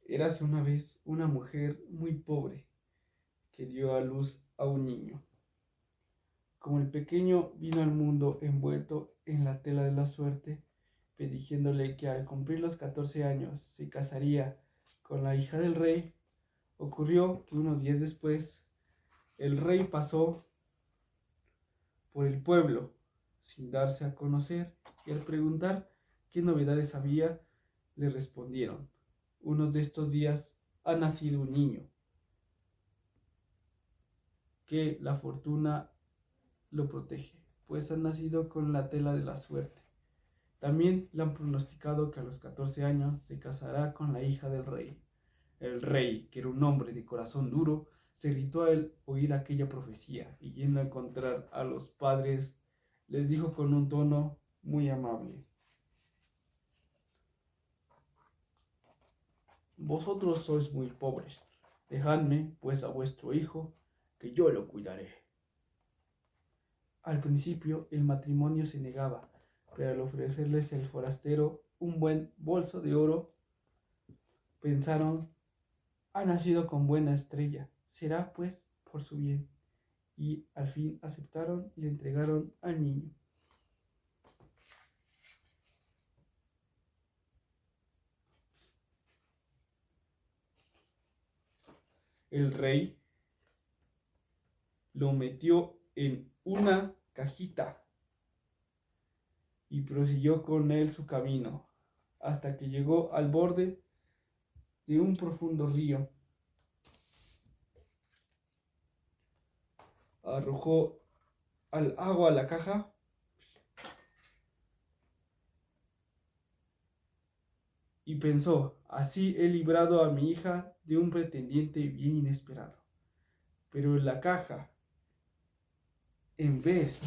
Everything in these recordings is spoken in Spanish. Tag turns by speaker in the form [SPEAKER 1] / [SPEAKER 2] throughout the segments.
[SPEAKER 1] Érase una vez una mujer muy pobre que dio a luz a un niño. Como el pequeño vino al mundo envuelto en la tela de la suerte, diciéndole que al cumplir los 14 años se casaría con la hija del rey, ocurrió que unos días después el rey pasó por el pueblo sin darse a conocer, y al preguntar qué novedades había, le respondieron: unos de estos días ha nacido un niño, que la fortuna lo protege, pues ha nacido con la tela de la suerte. También le han pronosticado que a los 14 años se casará con la hija del rey. El rey, que era un hombre de corazón duro, se irritó al oír aquella profecía, y yendo a encontrar a los padres, les dijo con un tono muy amable: vosotros sois muy pobres, dejadme pues a vuestro hijo, que yo lo cuidaré. Al principio el matrimonio se negaba, pero al ofrecerles el forastero un buen bolso de oro, pensaron: ha nacido con buena estrella, será pues por su bien. Y al fin aceptaron y le entregaron al niño. El rey lo metió en una cajita y prosiguió con él su camino, hasta que llegó al borde de un profundo río. Arrojó al agua la caja y pensó: así he librado a mi hija de un pretendiente bien inesperado. Pero la caja, en vez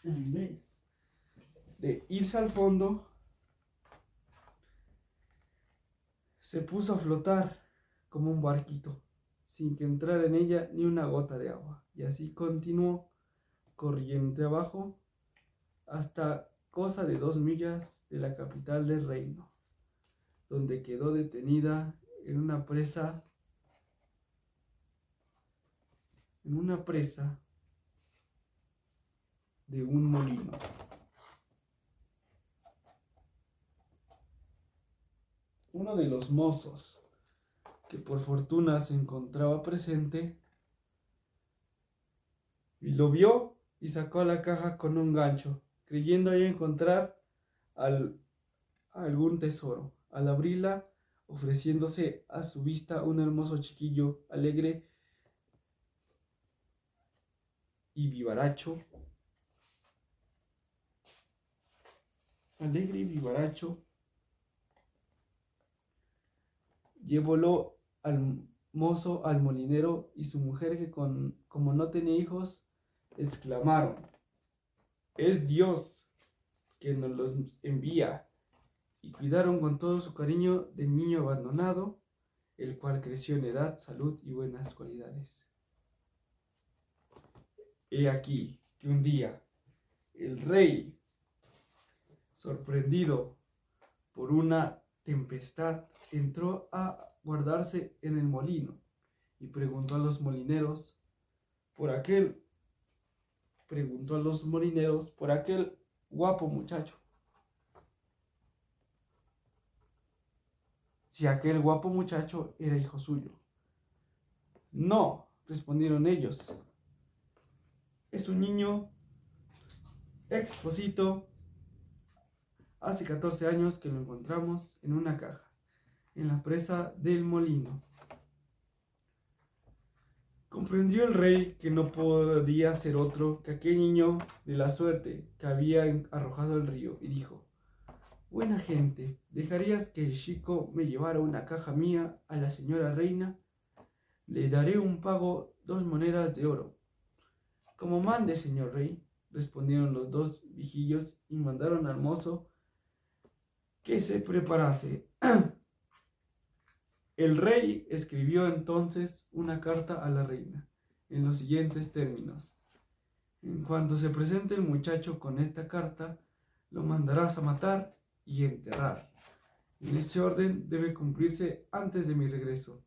[SPEAKER 1] de irse al fondo, se puso a flotar como un barquito, sin que entrara en ella ni una gota de agua. Y así continuó corriente abajo hasta cosa de 2 millas de la capital del reino, donde quedó detenida en una presa de un molino. Uno de los mozos, que por fortuna se encontraba presente, y lo vio y sacó la caja con un gancho, creyendo ahí encontrar algún tesoro. Al abrirla, ofreciéndose a su vista un hermoso chiquillo alegre y vivaracho, llevólo al mozo al molinero y su mujer, que como no tenía hijos, exclamaron: es Dios que nos los envía. Y cuidaron con todo su cariño del niño abandonado, el cual creció en edad, salud y buenas cualidades. He aquí que un día el rey, sorprendido por una tempestad, entró a guardarse en el molino y preguntó a los molineros por aquel guapo muchacho, si aquel guapo muchacho era hijo suyo. No, respondieron ellos, es un niño exposito. Hace 14 años que lo encontramos en una caja, en la presa del molino. Comprendió el rey que no podía ser otro que aquel niño de la suerte que había arrojado al río, y dijo: buena gente, ¿dejarías que el chico me llevara una caja mía a la señora reina? Le daré un pago, 2 monedas de oro. Como mande, señor rey, respondieron los 2 viejillos, y mandaron al mozo que se preparase. El rey escribió entonces una carta a la reina, en los siguientes términos: en cuanto se presente el muchacho con esta carta, lo mandarás a matar, y enterrar. En ese orden debe cumplirse antes de mi regreso.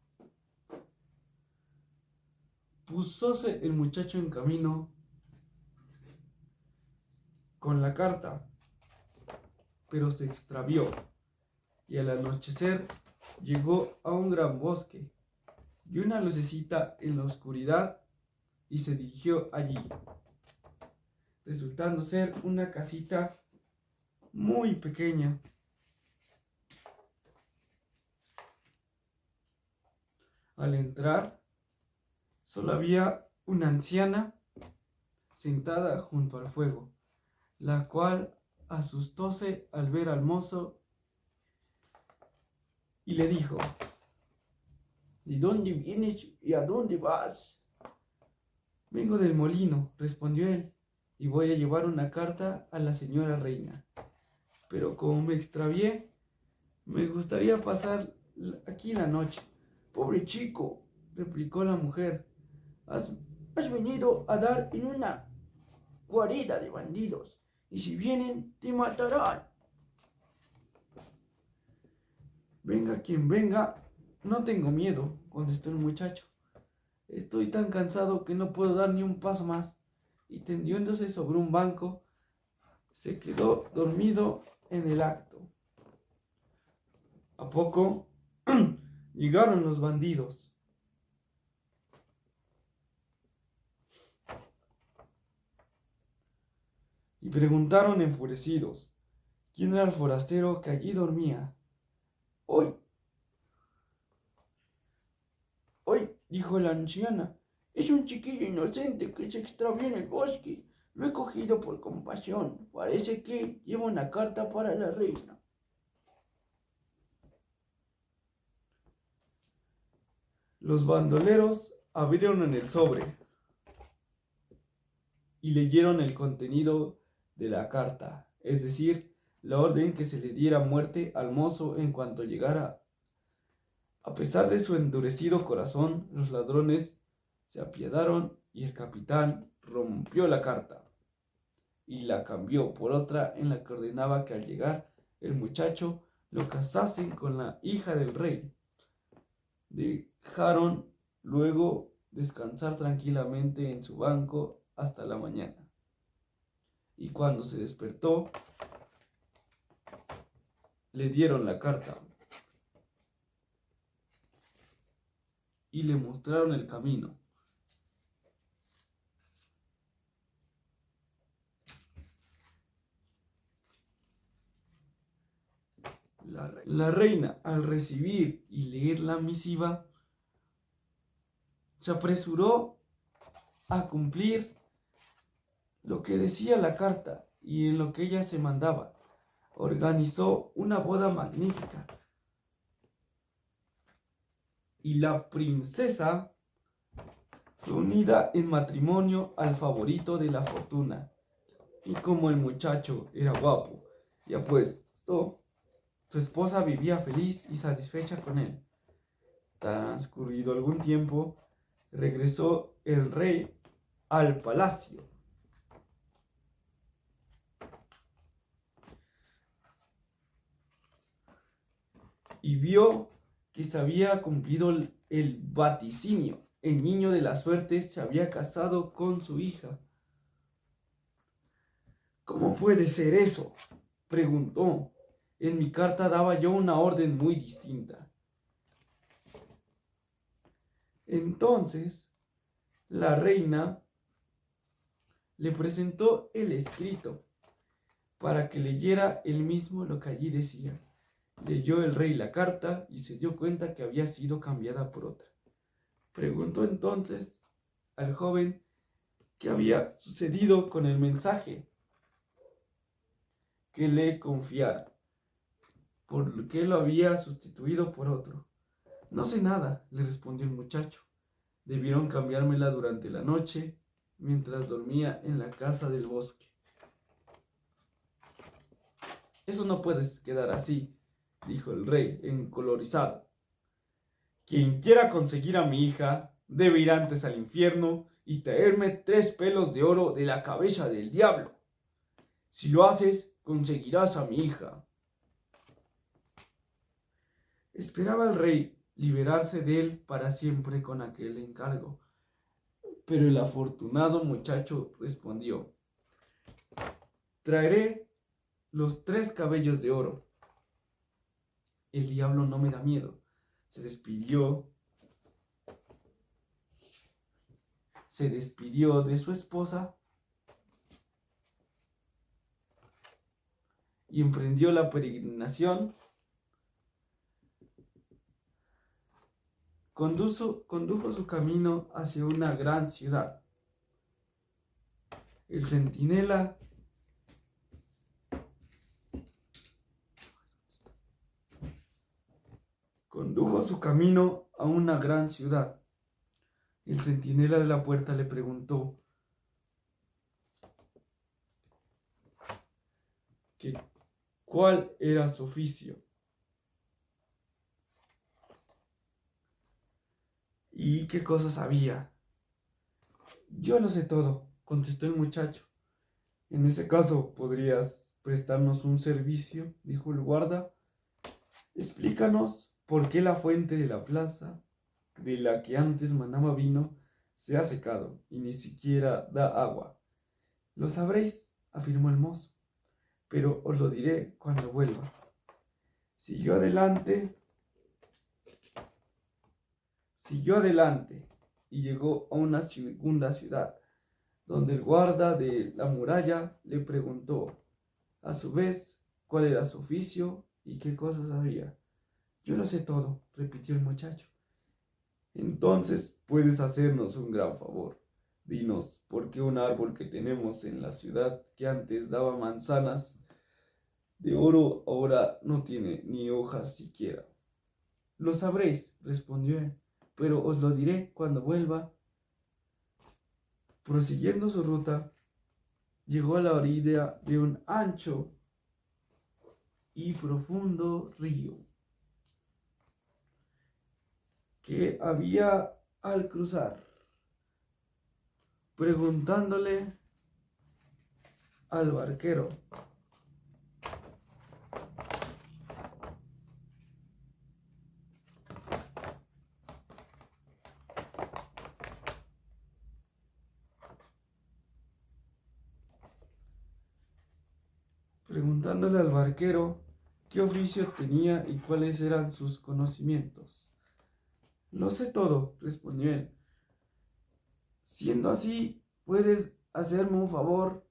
[SPEAKER 1] Púsose el muchacho en camino con la carta, pero se extravió, y al anochecer llegó a un gran bosque. Vio una lucecita en la oscuridad y se dirigió allí, resultando ser una casita muy pequeña. Al entrar, solo había una anciana sentada junto al fuego, la cual asustóse al ver al mozo y le dijo: ¿De dónde vienes y a dónde vas? Vengo del molino, respondió él, y voy a llevar una carta a la señora reina. Pero como me extravié, me gustaría pasar aquí la noche. Pobre chico, replicó la mujer, has venido a dar en una guarida de bandidos, y si vienen te matarán. Venga quien venga, no tengo miedo, contestó el muchacho. Estoy tan cansado que no puedo dar ni un paso más. Y tendiéndose sobre un banco, se quedó dormido en el acto. A poco llegaron los bandidos. Y preguntaron enfurecidos quién era el forastero que allí dormía. Hoy, dijo la anciana, es un chiquillo inocente que se extravió en el bosque. Lo he cogido por compasión. Parece que lleva una carta para la reina. Los bandoleros abrieron en el sobre y leyeron el contenido de la carta, es decir, la orden que se le diera muerte al mozo en cuanto llegara. A pesar de su endurecido corazón, los ladrones se apiadaron y el capitán rompió la carta y la cambió por otra en la que ordenaba que al llegar el muchacho lo casasen con la hija del rey. Dejaron luego descansar tranquilamente en su banco hasta la mañana. Y cuando se despertó, le dieron la carta y le mostraron el camino. La reina, al recibir y leer la misiva, se apresuró a cumplir lo que decía la carta y en lo que ella se mandaba. Organizó una boda magnífica y la princesa fue unida en matrimonio al favorito de la fortuna. Y como el muchacho era guapo y apuesto, su esposa vivía feliz y satisfecha con él. Transcurrido algún tiempo, regresó el rey al palacio. Y vio que se había cumplido el vaticinio. El niño de la suerte se había casado con su hija. ¿Cómo puede ser eso?, preguntó. En mi carta daba yo una orden muy distinta. Entonces, la reina le presentó el escrito para que leyera él mismo lo que allí decía. Leyó el rey la carta y se dio cuenta que había sido cambiada por otra. Preguntó entonces al joven qué había sucedido con el mensaje que le confiara, por qué lo había sustituido por otro. No sé nada, le respondió el muchacho. Debieron cambiármela durante la noche, mientras dormía en la casa del bosque. Eso no puede quedar así, dijo el rey, encolorizado. Quien quiera conseguir a mi hija, debe ir antes al infierno y traerme 3 pelos de oro de la cabeza del diablo. Si lo haces, conseguirás a mi hija. Esperaba el rey liberarse de él para siempre con aquel encargo. Pero el afortunado muchacho respondió: traeré los 3 cabellos de oro. El diablo no me da miedo. Se despidió de su esposa y emprendió la peregrinación. Condujo su camino hacia una gran ciudad. El centinela condujo su camino a una gran ciudad. El centinela de la puerta le preguntó que cuál era su oficio y qué cosas sabía. Yo lo sé todo, contestó el muchacho. En ese caso, ¿podrías prestarnos un servicio?, dijo el guarda. Explícanos por qué la fuente de la plaza, de la que antes manaba vino, se ha secado y ni siquiera da agua. Lo sabréis, afirmó el mozo, pero os lo diré cuando vuelva. Siguió adelante y llegó a una segunda ciudad, donde el guarda de la muralla le preguntó, a su vez, cuál era su oficio y qué cosas sabía. Yo lo sé todo, repitió el muchacho. Entonces puedes hacernos un gran favor. Dinos, ¿por qué un árbol que tenemos en la ciudad, que antes daba manzanas de oro, ahora no tiene ni hojas siquiera? Lo sabréis, respondió él, pero os lo diré cuando vuelva. Prosiguiendo su ruta, llegó a la orilla de un ancho y profundo río que había al cruzar, preguntándole al barquero qué oficio tenía y cuáles eran sus conocimientos. Lo sé todo, respondió él. Siendo así, ¿puedes hacerme un favor?,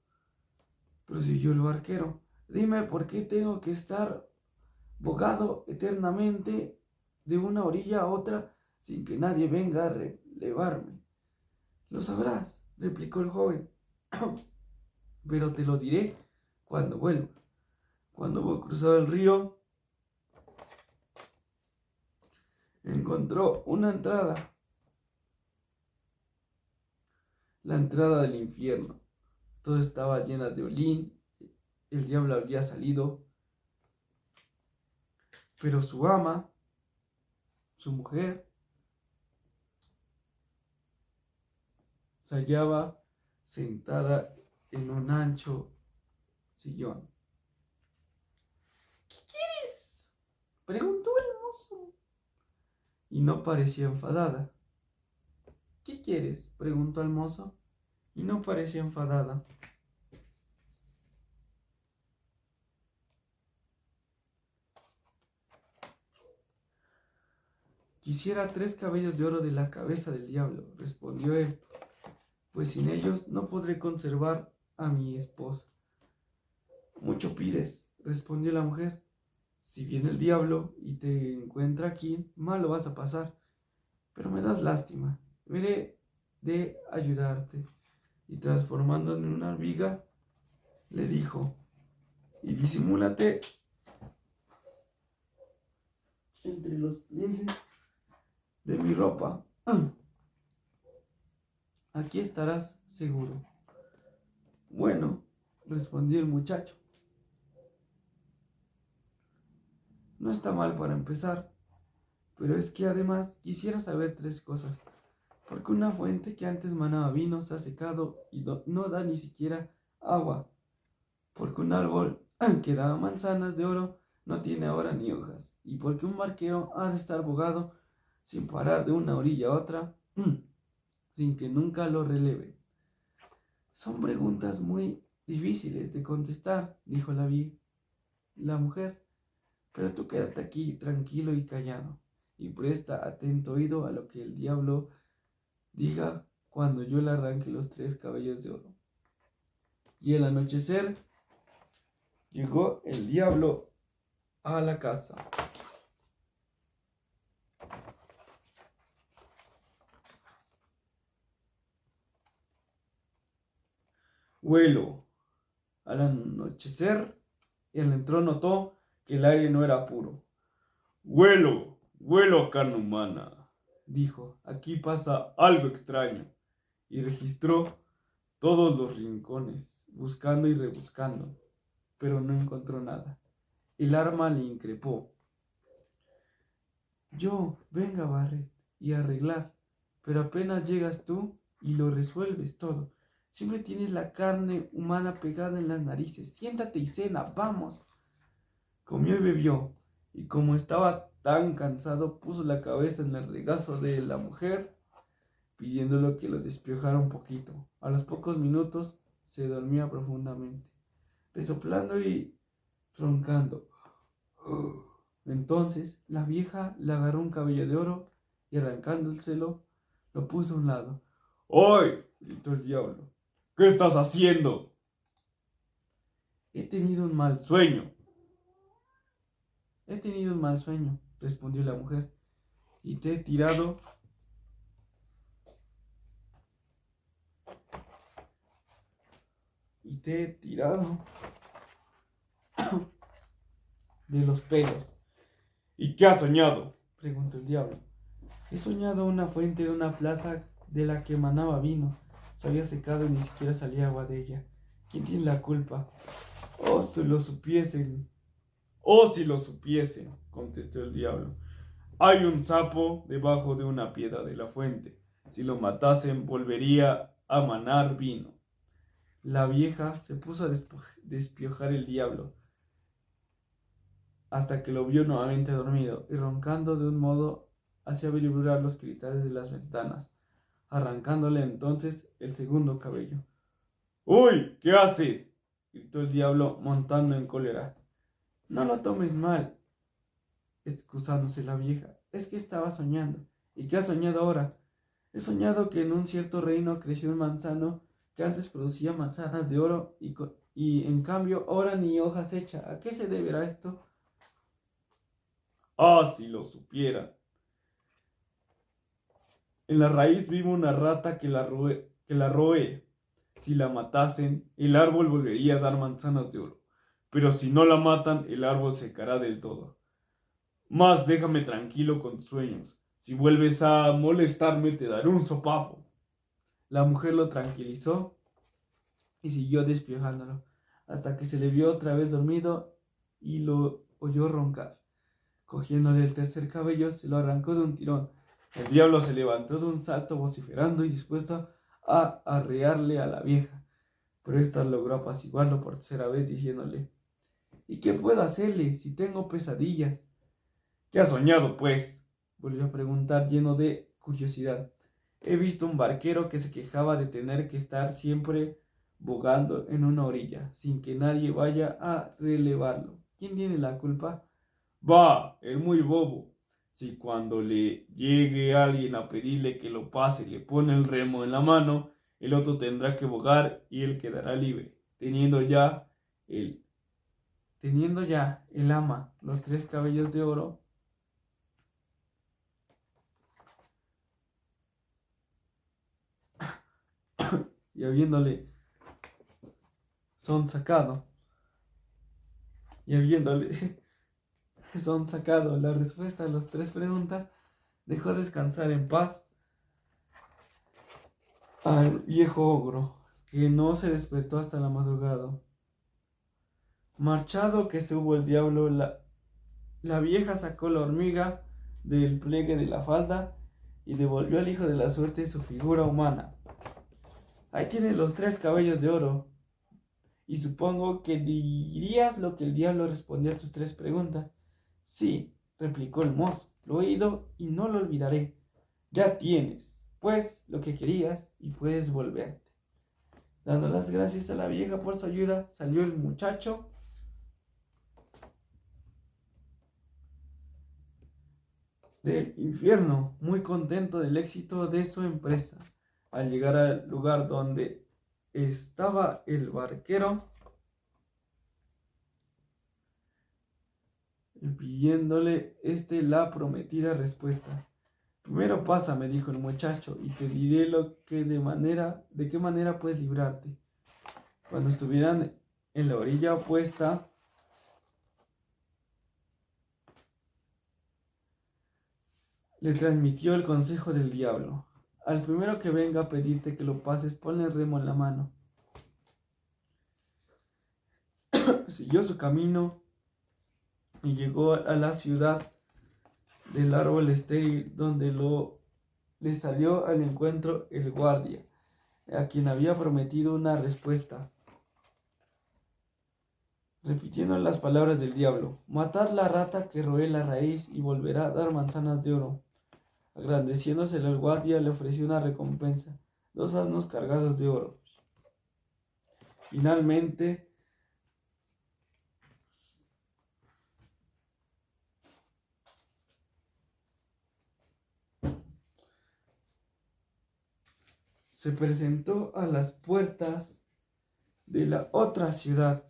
[SPEAKER 1] prosiguió el barquero. Dime por qué tengo que estar bogado eternamente de una orilla a otra sin que nadie venga a relevarme. Lo sabrás, replicó el joven, pero te lo diré cuando vuelva. Cuando hubo cruzado el río, encontró una entrada, la entrada del infierno. Todo estaba llena de hollín, el diablo había salido, pero su ama, su mujer, se hallaba sentada en un ancho sillón. ¿Qué quieres?, preguntó el mozo, y no parecía enfadada. ¿Qué quieres?, preguntó el mozo, y no parecía enfadada. Quisiera 3 cabellos de oro de la cabeza del diablo, respondió él, pues sin ellos no podré conservar a mi esposa. Mucho pides, respondió la mujer. Si viene el diablo y te encuentra aquí, mal lo vas a pasar, pero me das lástima. Veré de ayudarte. Y transformándose en una hormiga, le dijo, y disimúlate entre los pliegues de mi ropa. Aquí estarás seguro. Bueno, respondió el muchacho. No está mal para empezar, pero es que además quisiera saber 3 cosas. Porque una fuente que antes manaba vino se ha secado y no da ni siquiera agua. Porque un árbol que daba manzanas de oro no tiene ahora ni hojas, y porque un barquero ha de estar bogado sin parar de una orilla a otra, sin que nunca lo releven. Son preguntas muy difíciles de contestar, dijo la mujer, pero tú quédate aquí tranquilo y callado, y presta atento oído a lo que el diablo diga cuando yo le arranque los 3 cabellos de oro. Y al anochecer llegó el diablo a la casa. Huelo. Al anochecer, él entró, notó que el aire no era puro. Huelo a carne humana, dijo. Aquí pasa algo extraño. Y registró todos los rincones, buscando y rebuscando, pero no encontró nada. El arma le increpó. Venga, Barret, y arreglar, pero apenas llegas tú y lo resuelves todo. Siempre tienes la carne humana pegada en las narices. Siéntate y cena, vamos. Comió y bebió, y como estaba tan cansado, puso la cabeza en el regazo de la mujer, pidiéndole que lo despiojara un poquito. A los pocos minutos se dormía profundamente, resoplando y roncando. Entonces la vieja le agarró un cabello de oro y arrancándoselo, lo puso a un lado. ¡Ay! Gritó el diablo. ¿Qué estás haciendo? He tenido un mal sueño, respondió la mujer, y te he tirado de los pelos. ¿Y qué has soñado?, preguntó el diablo. He soñado una fuente de una plaza de la que emanaba vino. Se había secado y ni siquiera salía agua de ella. ¿Quién tiene la culpa? Oh, si lo supiesen, contestó el diablo. Hay un sapo debajo de una piedra de la fuente. Si lo matasen, volvería a manar vino. La vieja se puso a despiojar el diablo, hasta que lo vio nuevamente dormido y roncando de un modo hacía vibrar los cristales de las ventanas, arrancándole entonces el segundo cabello. ¡Uy! ¿Qué haces?, gritó el diablo montando en cólera. No lo tomes mal, excusándose la vieja, es que estaba soñando. ¿Y qué has soñado ahora? He soñado que en un cierto reino creció un manzano que antes producía manzanas de oro y en cambio ahora ni hojas echa. ¿A qué se deberá esto? Ah, si lo supiera. En la raíz vive una rata que la roe. Si la matasen, el árbol volvería a dar manzanas de oro. Pero si no la matan, el árbol secará del todo. Mas déjame tranquilo con tus sueños. Si vuelves a molestarme, te daré un sopapo. La mujer lo tranquilizó y siguió despiojándolo, hasta que se le vio otra vez dormido y lo oyó roncar. Cogiéndole el tercer cabello, se lo arrancó de un tirón. El diablo se levantó de un salto vociferando y dispuesto a arrearle a la vieja, pero ésta logró apaciguarlo por tercera vez diciéndole: ¿Y qué puedo hacerle si tengo pesadillas? ¿Qué has soñado, pues?, volvió a preguntar lleno de curiosidad. He visto un barquero que se quejaba de tener que estar siempre bogando en una orilla, sin que nadie vaya a relevarlo. ¿Quién tiene la culpa? Va, el muy bobo. Si cuando le llegue alguien a pedirle que lo pase le pone el remo en la mano, el otro tendrá que bogar y él quedará libre, teniendo ya el ama los 3 cabellos de oro y habiéndole son sacado la respuesta a las 3 preguntas, dejó descansar en paz al viejo ogro, que no se despertó hasta la madrugada. Marchado que se hubo el diablo, la vieja sacó la hormiga del pliegue de la falda y devolvió al hijo de la suerte su figura humana. Ahí tiene los 3 cabellos de oro. Y supongo que dirías lo que el diablo respondió a sus 3 preguntas. Sí, replicó el mozo, lo he oído y no lo olvidaré. Ya tienes, pues, lo que querías y puedes volverte. Dando las gracias a la vieja por su ayuda, salió el muchacho del infierno, muy contento del éxito de su empresa. Al llegar al lugar donde estaba el barquero, pidiéndole la prometida respuesta. Primero pasa, me dijo el muchacho, y te diré de qué manera puedes librarte. Cuando estuvieran en la orilla opuesta, le transmitió el consejo del diablo. Al primero que venga a pedirte que lo pases, ponle el remo en la mano. Siguió su camino y llegó a la ciudad del árbol estéril, donde le salió al encuentro el guardia, a quien había prometido una respuesta, repitiendo las palabras del diablo: matad la rata que roe la raíz y volverá a dar manzanas de oro. Agradeciéndoselo el guardia, le ofreció una recompensa: 2 asnos cargados de oro. Finalmente, se presentó a las puertas de la otra ciudad,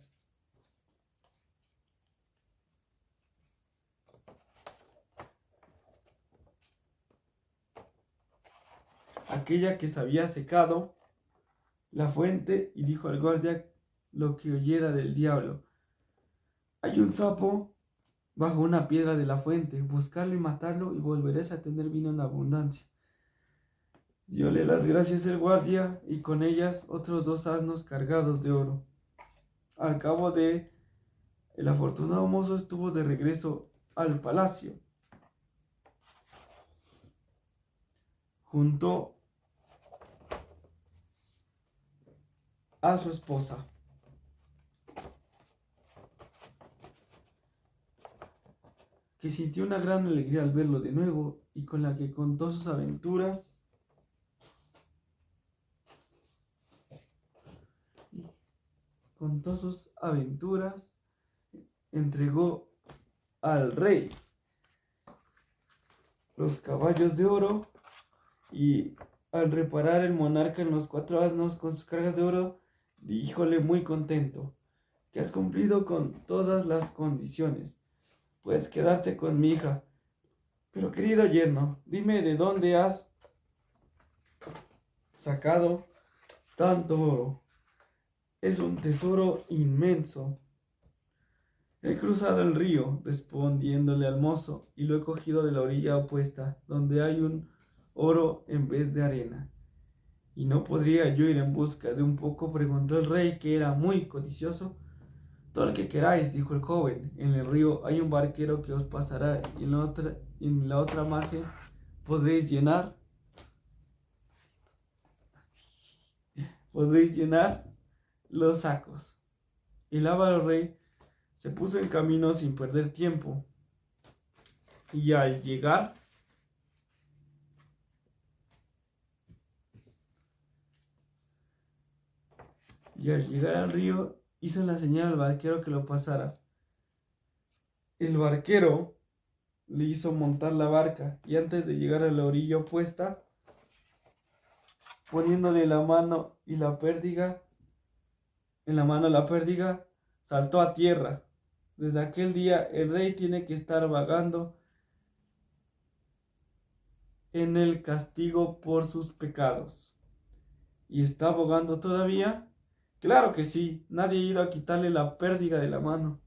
[SPEAKER 1] aquella que se había secado la fuente, y dijo al guardia lo que oyera del diablo: hay un sapo bajo una piedra de la fuente, buscarlo y matarlo y volveréis a tener vino en abundancia. Diole las gracias el guardia, y con ellas otros 2 asnos cargados de oro. Al cabo el afortunado mozo estuvo de regreso al palacio, junto a su esposa, que sintió una gran alegría al verlo de nuevo y con la que contó sus aventuras entregó al rey los caballos de oro, y al reparar el monarca en los 4 asnos con sus cargas de oro, díjole muy contento: que has cumplido con todas las condiciones, puedes quedarte con mi hija. Pero querido yerno, dime de dónde has sacado tanto oro. Es un tesoro inmenso. He cruzado el río, respondiéndole al mozo, y lo he cogido de la orilla opuesta, donde hay un oro en vez de arena. ¿Y no podría yo ir en busca de un poco?, preguntó el rey, que era muy codicioso. Todo el que queráis, dijo el joven. En el río hay un barquero que os pasará, y en la otra margen podréis llenar los sacos. El avaro rey se puso en camino sin perder tiempo, y al llegar al río, hizo la señal al barquero que lo pasara. El barquero le hizo montar la barca, y antes de llegar a la orilla opuesta, poniéndole la mano y la pérdiga, saltó a tierra. Desde aquel día el rey tiene que estar vagando en el castigo por sus pecados. ¿Y está abogando todavía? Claro que sí, nadie ha ido a quitarle la pérdiga de la mano.